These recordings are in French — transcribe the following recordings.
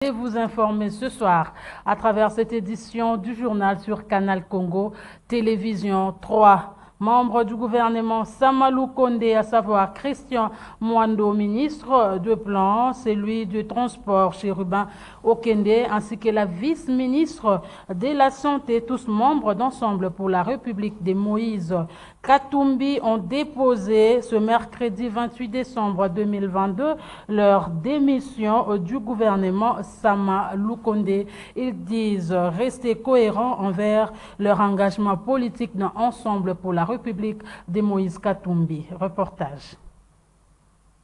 Et vous informer ce soir à travers cette édition du journal sur Canal Congo Télévision 3. Membres du gouvernement Samalou Kondé, à savoir Christian Mwando, ministre de Plan, celui du Transport Chérubin Okende, ainsi que la vice-ministre de la Santé, tous membres d'Ensemble pour la République des Moïse Katumbi, ont déposé ce mercredi 28 décembre 2022 leur démission du gouvernement Samalou Kondé. Ils disent rester cohérents envers leur engagement politique dans Ensemble pour la République de Moïse Katumbi. Reportage.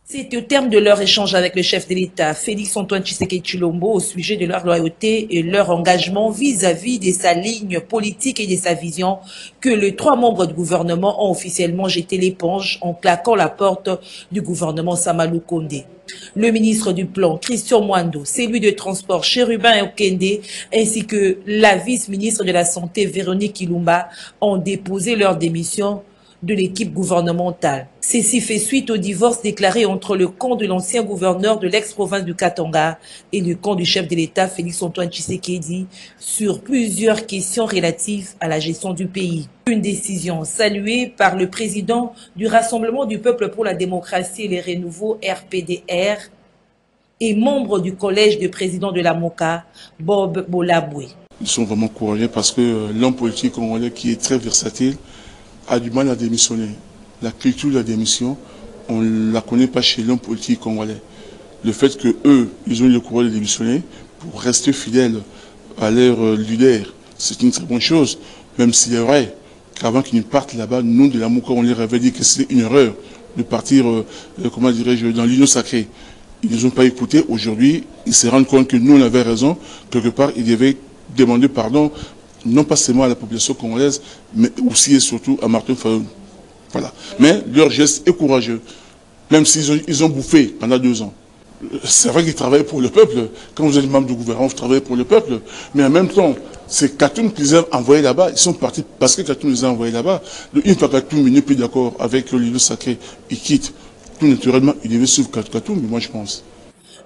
C'est au terme de leur échange avec le chef de l'État, Félix-Antoine Tshisekedi Tshilombo, au sujet de leur loyauté et leur engagement vis-à-vis de sa ligne politique et de sa vision, que les trois membres du gouvernement ont officiellement jeté l'éponge en claquant la porte du gouvernement Samalou Kondé. Le ministre du Plan, Christian Mwando, celui de Transport, Chérubin Okende, ainsi que la vice-ministre de la Santé, Véronique Ilumba, ont déposé leur démission de l'équipe gouvernementale. Ceci fait suite au divorce déclaré entre le camp de l'ancien gouverneur de l'ex-province du Katanga et le camp du chef de l'État, Félix-Antoine Tshisekedi, sur plusieurs questions relatives à la gestion du pays. Une décision saluée par le président du Rassemblement du peuple pour la démocratie et les renouveaux RPDR et membre du collège de président de la MOCA, Bob Bolaboué. Ils sont vraiment courageux parce que l'homme politique congolais, qui est très versatile, a du mal à démissionner. La culture de la démission, on ne la connaît pas chez l'homme politique congolais. Le fait qu'eux, ils ont eu le courage de démissionner pour rester fidèles à leur leader, c'est une très bonne chose. Même s'il est vrai qu'avant qu'ils ne partent là-bas, nous, de la MOCA, on leur avait dit que c'était une erreur de partir, comment dirais-je, dans l'union sacrée. Ils ne nous ont pas écoutés. Aujourd'hui, ils se rendent compte que nous, on avait raison. Quelque part, ils devaient demander pardon, non pas seulement à la population congolaise, mais aussi et surtout à Martin Fayoum. Voilà. Mais leur geste est courageux, même s'ils ont bouffé pendant 2 ans. C'est vrai qu'ils travaillent pour le peuple. Quand vous êtes membre du gouvernement, vous travaillez pour le peuple. Mais en même temps, c'est Katoum qui les a envoyés là-bas. Ils sont partis parce que Katoum les a envoyés là-bas. Une fois Katoum n'est plus d'accord avec l'île sacré, il quitte. Tout naturellement, il devait suivre Katoum, moi je pense.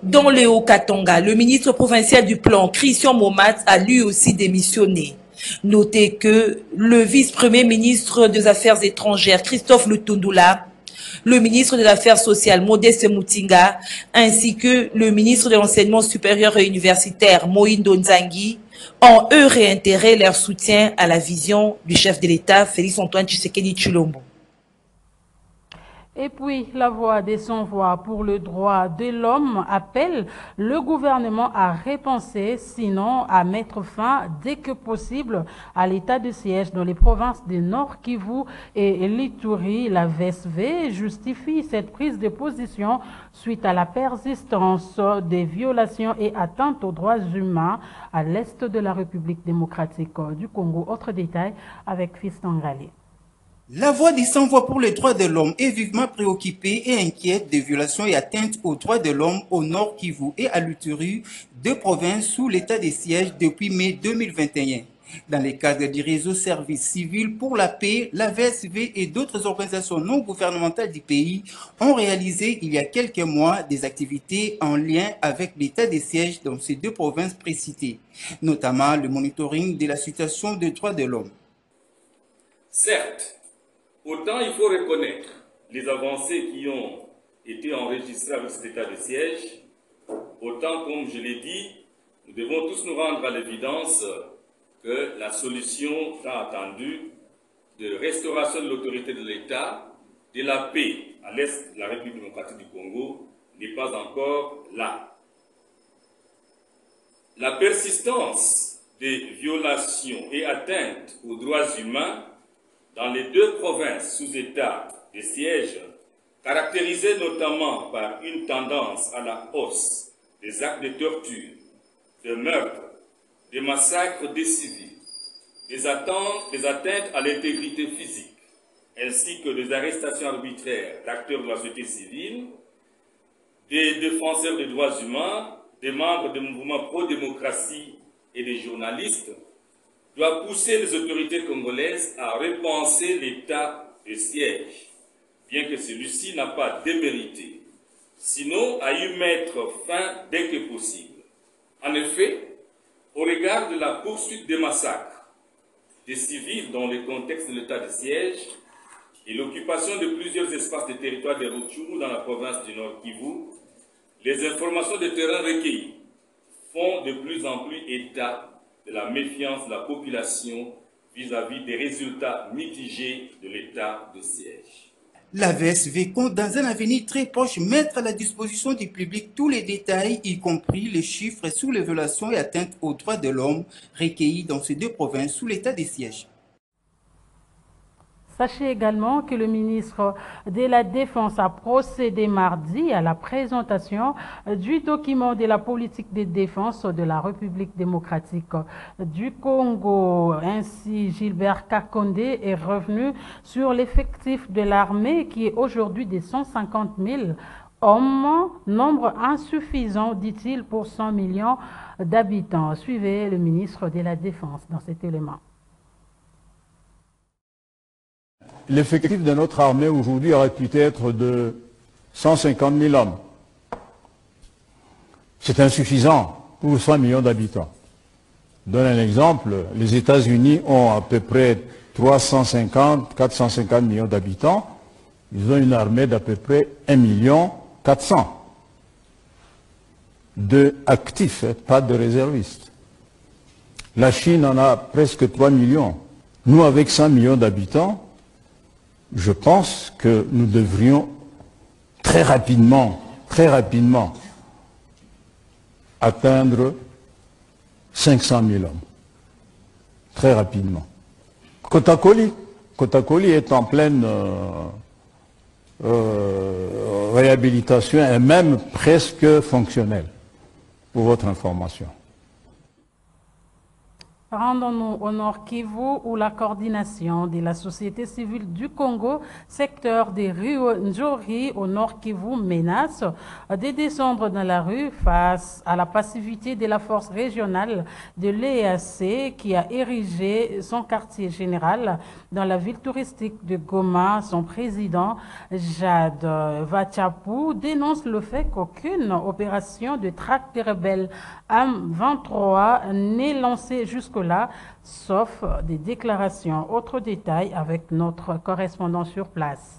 Dans le Haut-Katanga, le ministre provincial du Plan, Christian Momat, a lui aussi démissionné. Notez que le vice-premier ministre des Affaires étrangères, Christophe Lutundula, le ministre des Affaires sociales, Modeste Moutinga, ainsi que le ministre de l'Enseignement supérieur et universitaire, Moïndo Nzangi, ont eux réitéré leur soutien à la vision du chef de l'État, Félix-Antoine Tshisekedi Tshilombo. Et puis, la voix des sans-voix pour le droit de l'homme appelle le gouvernement à repenser, sinon à mettre fin dès que possible à l'état de siège dans les provinces du Nord Kivu et l'Ituri. La VSV justifie cette prise de position suite à la persistance des violations et atteintes aux droits humains à l'est de la République démocratique du Congo. Autre détail avec Fiston Galé. La voix des sans-voix pour les droits de l'homme est vivement préoccupée et inquiète des violations et atteintes aux droits de l'homme au Nord Kivu et à l'Ituri, 2 provinces sous l'état de siège depuis mai 2021. Dans le cadre du réseau Service civil pour la paix, la VSV et d'autres organisations non gouvernementales du pays ont réalisé il y a quelques mois des activités en lien avec l'état de siège dans ces 2 provinces précitées, notamment le monitoring de la situation des droits de l'homme. Certes, autant il faut reconnaître les avancées qui ont été enregistrées avec cet état de siège, autant, comme je l'ai dit, nous devons tous nous rendre à l'évidence que la solution tant attendue de restauration de l'autorité de l'État, de la paix à l'est de la République démocratique du Congo n'est pas encore là. La persistance des violations et atteintes aux droits humains dans les 2 provinces sous état de siège, caractérisées notamment par une tendance à la hausse des actes de torture, de meurtres, des massacres des civils, des atteintes à l'intégrité physique, ainsi que des arrestations arbitraires d'acteurs de la société civile, des défenseurs des droits humains, des membres des mouvements pro-démocratie et des journalistes, doit pousser les autorités congolaises à repenser l'état de siège, bien que celui-ci n'a pas démérité, sinon à y mettre fin dès que possible. En effet, au regard de la poursuite des massacres des civils dans le contexte de l'état de siège et l'occupation de plusieurs espaces de territoire des Rutshuru dans la province du Nord Kivu, les informations de terrain recueillies font de plus en plus état de la méfiance de la population vis-à-vis des résultats mitigés de l'état de siège. La VSV compte dans un avenir très proche mettre à la disposition du public tous les détails, y compris les chiffres sur les violations et atteintes aux droits de l'homme recueillis dans ces deux provinces sous l'état de siège. Sachez également que le ministre de la Défense a procédé mardi à la présentation du document de la politique de défense de la République démocratique du Congo. Ainsi, Gilbert Kakondé est revenu sur l'effectif de l'armée qui est aujourd'hui de 150 000 hommes, nombre insuffisant, dit-il, pour 100 millions d'habitants. Suivez le ministre de la Défense dans cet élément. L'effectif de notre armée aujourd'hui aurait pu être de 150 000 hommes. C'est insuffisant pour 100 millions d'habitants. Je donne un exemple, les États-Unis ont à peu près 450 millions d'habitants. Ils ont une armée d'à peu près 1 400 000 de actifs, pas de réservistes. La Chine en a presque 3 millions. Nous, avec 100 millions d'habitants, je pense que nous devrions très rapidement atteindre 500 000 hommes. Très rapidement. Kotakoli est en pleine réhabilitation et même presque fonctionnelle, pour votre information. Rendons-nous au Nord Kivu où la coordination de la société civile du Congo, secteur des rues Njori au Nord Kivu, menace de descendre dans la rue face à la passivité de la force régionale de l'EAC qui a érigé son quartier général dans la ville touristique de Goma. Son président, Jade Vachapou, dénonce le fait qu'aucune opération de traque des rebelles M23 n'est lancée jusque-là, sauf des déclarations. Autre détail avec notre correspondant sur place.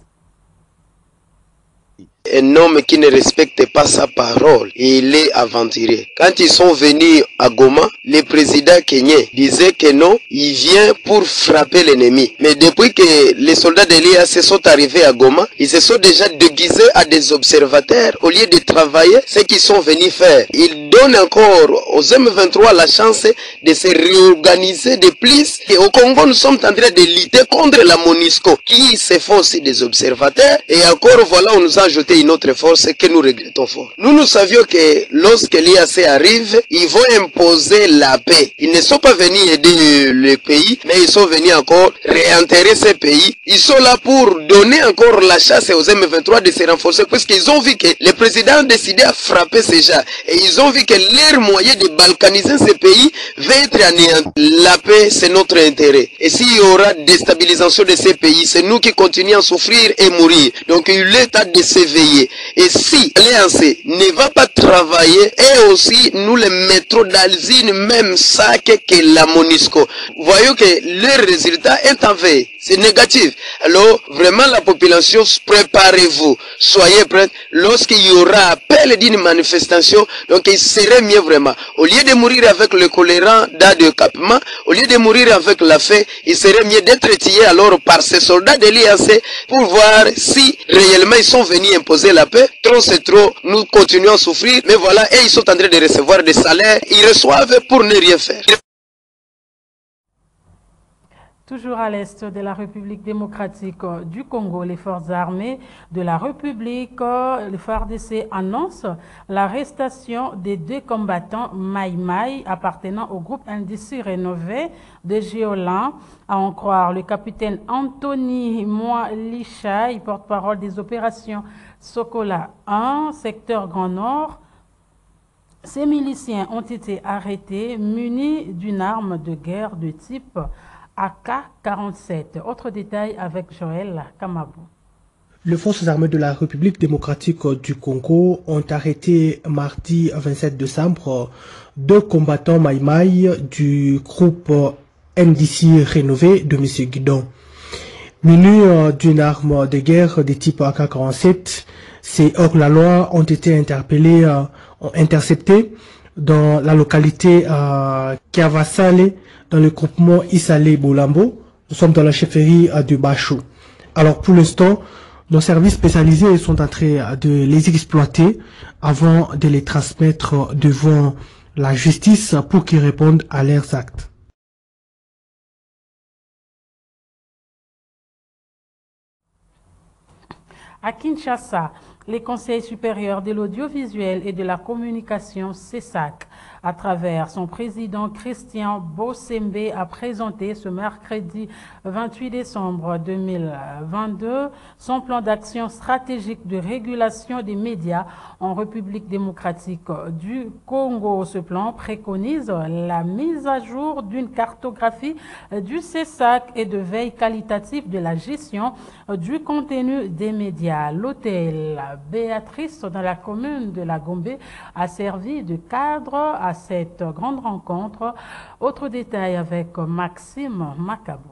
Un homme qui ne respecte pas sa parole, et il est aventurier. Quand ils sont venus à Goma, le président kenyan disait que non, il vient pour frapper l'ennemi. Mais depuis que les soldats de l'IAC sont arrivés à Goma, ils se sont déjà déguisés à des observateurs au lieu de travailler ce qu'ils sont venus faire. Ils donnent encore aux M23 la chance de se réorganiser de plus. Et au Congo, nous sommes en train de lutter contre la MONUSCO qui se font aussi des observateurs. Et encore, voilà, on nous a ajouté une autre force que nous regrettons fort. Nous savions que lorsque l'IAC arrive, ils vont imposer la paix. Ils ne sont pas venus aider le pays, mais ils sont venus encore réenterrer ces pays. Ils sont là pour donner encore la chasse aux M23 de se renforcer, puisqu'ils ont vu que le président a décidé à frapper ces gens. Et ils ont vu que leur moyen de balkaniser ces pays va être anéanti. La paix, c'est notre intérêt. Et s'il y aura déstabilisation de ces pays, c'est nous qui continuons à souffrir et mourir. Donc il est temps de s'éveiller. Et si l'Alliance ne va pas travailler, et aussi nous les mettrons dans une même sac que la MONUSCO. Voyons que le résultat est en veille. C'est négatif. Alors, vraiment, la population, préparez-vous. Soyez prêts. Lorsqu'il y aura appel d'une manifestation, donc il serait mieux vraiment. Au lieu de mourir avec le choléra de Capement, au lieu de mourir avec la faim, il serait mieux d'être tué alors par ces soldats de l'IAC pour voir si réellement ils sont venus imposer la paix. Trop c'est trop, nous continuons à souffrir, mais voilà, et ils sont en train de recevoir des salaires, ils reçoivent pour ne rien faire. Toujours à l'est de la République démocratique du Congo, les forces armées de la République, le FARDC, annoncent l'arrestation des 2 combattants Maï appartenant au groupe indécis rénové de Géolin. À en croire le capitaine Anthony Moilichai, porte-parole des opérations Sokola 1, secteur Grand Nord. Ces miliciens ont été arrêtés munis d'une arme de guerre de type AK-47. Autre détail avec Joël Kamabou. Les forces armées de la République démocratique du Congo ont arrêté mardi 27 décembre 2 combattants Maïmaï du groupe NDC rénové de M. Guidon. Munis d'une arme de guerre de type AK-47, ces hors-la-loi ont été interceptés dans la localité Kiavasale, dans le groupement Isale-Bolambo. Nous sommes dans la chefferie de Bachou. Alors pour l'instant, nos services spécialisés sont en train de les exploiter avant de les transmettre devant la justice pour qu'ils répondent à leurs actes. À Kinshasa, les conseils supérieurs de l'audiovisuel et de la communication CESAC, à travers son président Christian Bossembe, a présenté ce mercredi 28 décembre 2022 son plan d'action stratégique de régulation des médias en République démocratique du Congo. Ce plan préconise la mise à jour d'une cartographie du CESAC et de veille qualitative de la gestion du contenu des médias. L'hôtel Béatrice dans la commune de la Gombe a servi de cadre à cette grande rencontre. Autre détail avec Maxime Macabou.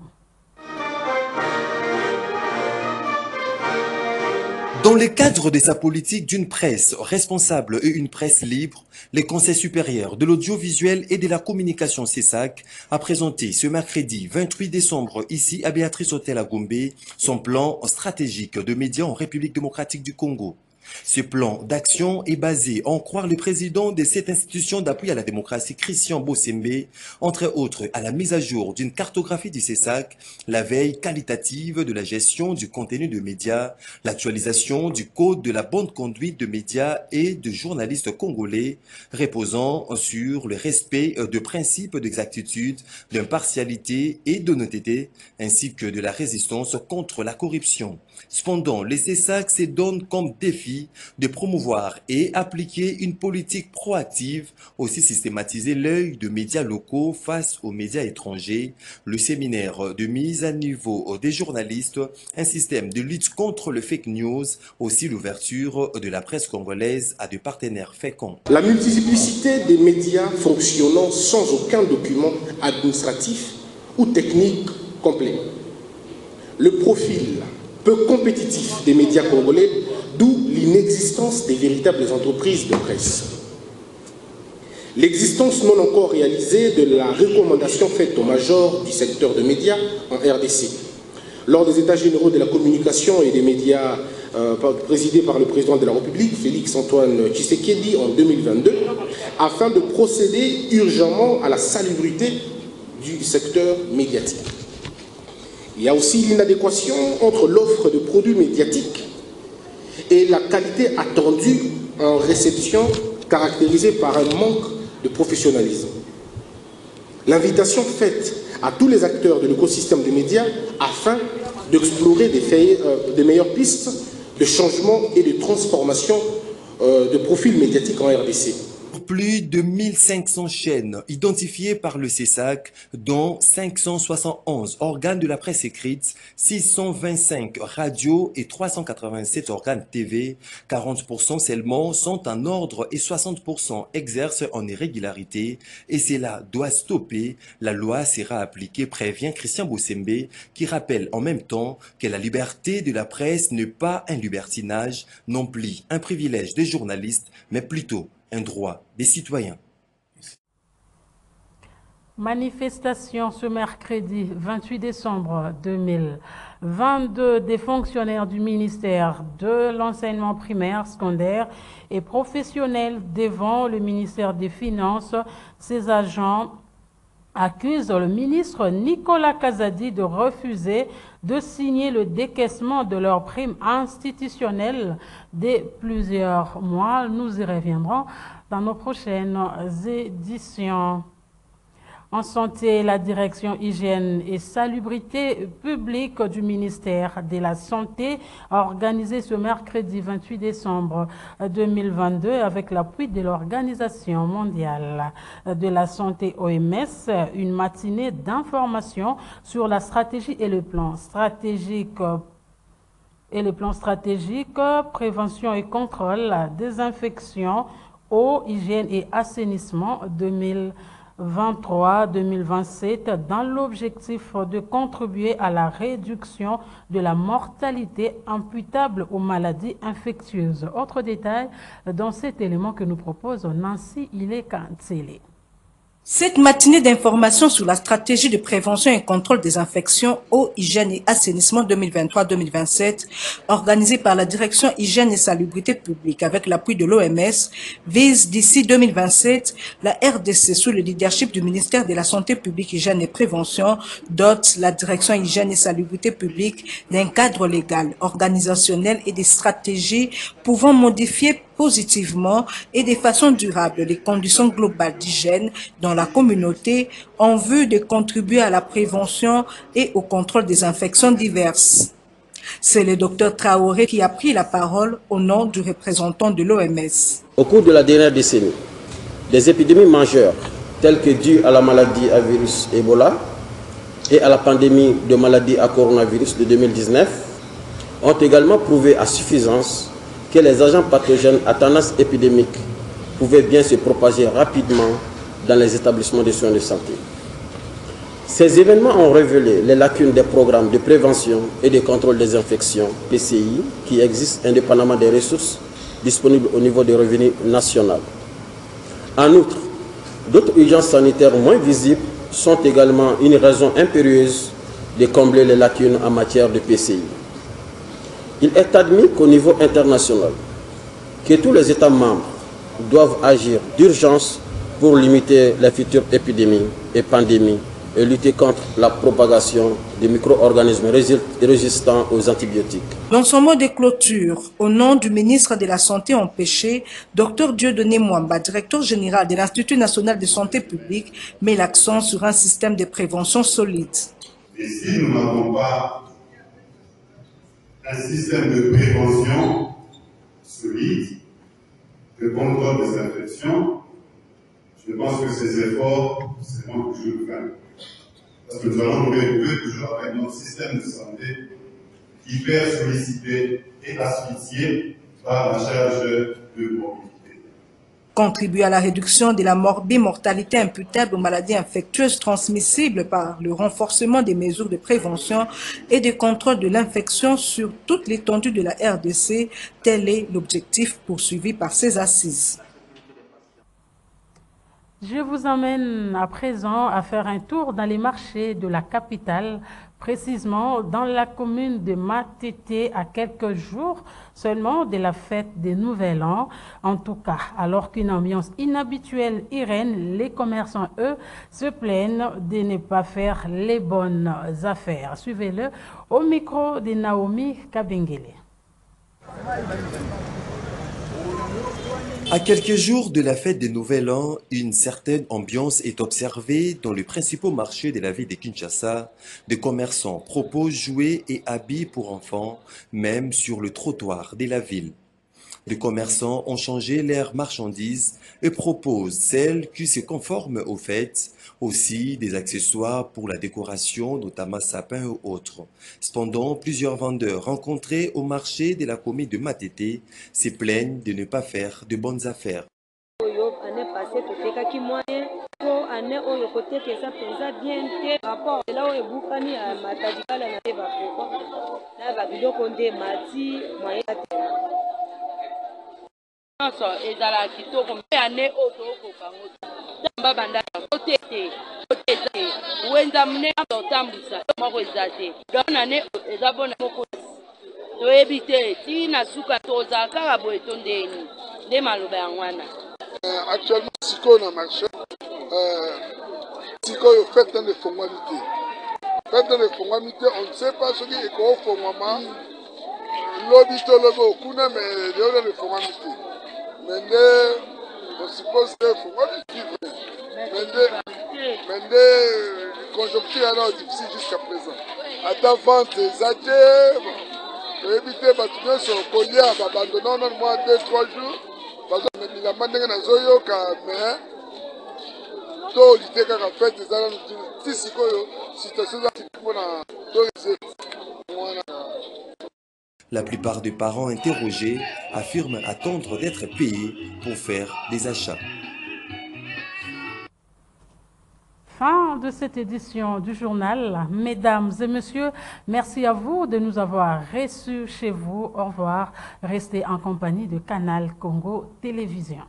Dans le cadre de sa politique d'une presse responsable et une presse libre, le Conseil supérieur de l'audiovisuel et de la communication CESAC a présenté ce mercredi 28 décembre ici à Béatrice Hôtel à Gombe son plan stratégique de médias en République démocratique du Congo. Ce plan d'action est basé, en croire le président de cette institution d'appui à la démocratie, Christian Bossembe, entre autres à la mise à jour d'une cartographie du CESAC, la veille qualitative de la gestion du contenu de médias, l'actualisation du code de la bonne conduite de médias et de journalistes congolais, reposant sur le respect de principes d'exactitude, d'impartialité et d'honnêteté, ainsi que de la résistance contre la corruption. Cependant, le CESAC se donne comme défi de promouvoir et appliquer une politique proactive, aussi systématiser l'œil de médias locaux face aux médias étrangers, le séminaire de mise à niveau des journalistes, un système de lutte contre le fake news, aussi l'ouverture de la presse congolaise à des partenaires féconds. La multiplicité des médias fonctionnant sans aucun document administratif ou technique complet. Le profil peu compétitif des médias congolais, d'où l'inexistence des véritables entreprises de presse. L'existence non encore réalisée de la recommandation faite au major du secteur de médias en RDC. Lors des états généraux de la communication et des médias présidés par le président de la République, Félix-Antoine Tshisekedi, en 2022, afin de procéder urgemment à la salubrité du secteur médiatique. Il y a aussi l'inadéquation entre l'offre de produits médiatiques et la qualité attendue en réception caractérisée par un manque de professionnalisme. L'invitation faite à tous les acteurs de l'écosystème des médias afin d'explorer des meilleures pistes de changement et de transformation de profils médiatiques en RDC. Plus de 1500 chaînes identifiées par le CESAC, dont 571 organes de la presse écrite, 625 radios et 387 organes TV. 40% seulement sont en ordre et 60% exercent en irrégularité. Et cela doit stopper. La loi sera appliquée, prévient Christian Bossembe, qui rappelle en même temps que la liberté de la presse n'est pas un libertinage, non plus un privilège des journalistes, mais plutôt un droit des citoyens. Manifestation ce mercredi 28 décembre 2022 des fonctionnaires du ministère de l'enseignement primaire, secondaire et professionnel devant le ministère des Finances. Ces agents accusent le ministre Nicolas Kazadi de refuser de signer le décaissement de leurs primes institutionnelles de plusieurs mois. Nous y reviendrons dans nos prochaines éditions. En santé, la direction hygiène et salubrité publique du ministère de la Santé a organisé ce mercredi 28 décembre 2022 avec l'appui de l'Organisation mondiale de la santé OMS une matinée d'information sur la stratégie et le plan stratégique prévention et contrôle des infections eau, hygiène et assainissement 2023-2027 dans l'objectif de contribuer à la réduction de la mortalité imputable aux maladies infectieuses. Autre détail dans cet élément que nous propose Nancy Ile-Kantsele. Cette matinée d'information sur la stratégie de prévention et contrôle des infections, eau, hygiène et assainissement 2023-2027, organisée par la Direction Hygiène et Salubrité Publique avec l'appui de l'OMS, vise d'ici 2027, la RDC sous le leadership du ministère de la Santé publique, Hygiène et Prévention, dote la Direction Hygiène et Salubrité Publique d'un cadre légal, organisationnel et des stratégies pouvant modifier positivement et de façon durable les conditions globales d'hygiène dans la communauté en vue de contribuer à la prévention et au contrôle des infections diverses. C'est le Dr Traoré qui a pris la parole au nom du représentant de l'OMS. Au cours de la dernière décennie, des épidémies majeures telles que dues à la maladie à virus Ebola et à la pandémie de maladie à coronavirus de 2019 ont également prouvé à suffisance que les agents pathogènes à tendance épidémique pouvaient bien se propager rapidement dans les établissements de soins de santé. Ces événements ont révélé les lacunes des programmes de prévention et de contrôle des infections, PCI, qui existent indépendamment des ressources disponibles au niveau des revenus national. En outre, d'autres urgences sanitaires moins visibles sont également une raison impérieuse de combler les lacunes en matière de PCI. Il est admis qu'au niveau international, que tous les États membres doivent agir d'urgence pour limiter les futures épidémies et pandémies et lutter contre la propagation des micro-organismes résistants aux antibiotiques. Dans son mot de clôture, au nom du ministre de la Santé empêché, Dr Dieudonné Mwamba, directeur général de l'Institut national de santé publique, met l'accent sur un système de prévention solide. Et si nous n'avons pas un système de prévention solide, de contrôle des infections, je pense que ces efforts seront toujours vains. Parce que nous allons nous retrouver toujours avec notre système de santé hyper sollicité et asphyxié par la charge de mobilité. Contribuer à la réduction de la morbimortalité imputable aux maladies infectieuses transmissibles par le renforcement des mesures de prévention et de contrôle de l'infection sur toute l'étendue de la RDC, tel est l'objectif poursuivi par ces assises. Je vous emmène à présent à faire un tour dans les marchés de la capitale, précisément dans la commune de Matete, à quelques jours seulement de la fête des Nouvel An. En tout cas, alors qu'une ambiance inhabituelle y règne, les commerçants, eux, se plaignent de ne pas faire les bonnes affaires. Suivez-le au micro de Naomi Kabengele. À quelques jours de la fête des Nouvel An, une certaine ambiance est observée dans le principal marché de la ville de Kinshasa. Des commerçants proposent jouets et habits pour enfants, même sur le trottoir de la ville. Les commerçants ont changé leurs marchandises et proposent celles qui se conforment aux fêtes, aussi des accessoires pour la décoration, notamment sapins ou autres. Cependant, plusieurs vendeurs rencontrés au marché de la commune de Matete se plaignent de ne pas faire de bonnes affaires. Actuellement, sikoyo na marché, sikoyo fête dans les formalités. Fête dans les formalités, on ne sait pas ce qui est au formama. L'obito logo kuna mais dans les formalités. Mais on suppose que formalités. Mais conjoncture alors difficile jusqu'à présent. À ta vente des athées, pour éviter de se coller à abandonner dans le mois 2-3 jours. Parce que la mandingue na zoyo ka mais to lité ka fait des ans ti sikoyo situation za tipo na to La plupart des parents interrogés affirment attendre d'être payés pour faire des achats. Fin de cette édition du journal. Mesdames et messieurs, merci à vous de nous avoir reçus chez vous. Au revoir. Restez en compagnie de Canal Congo Télévision.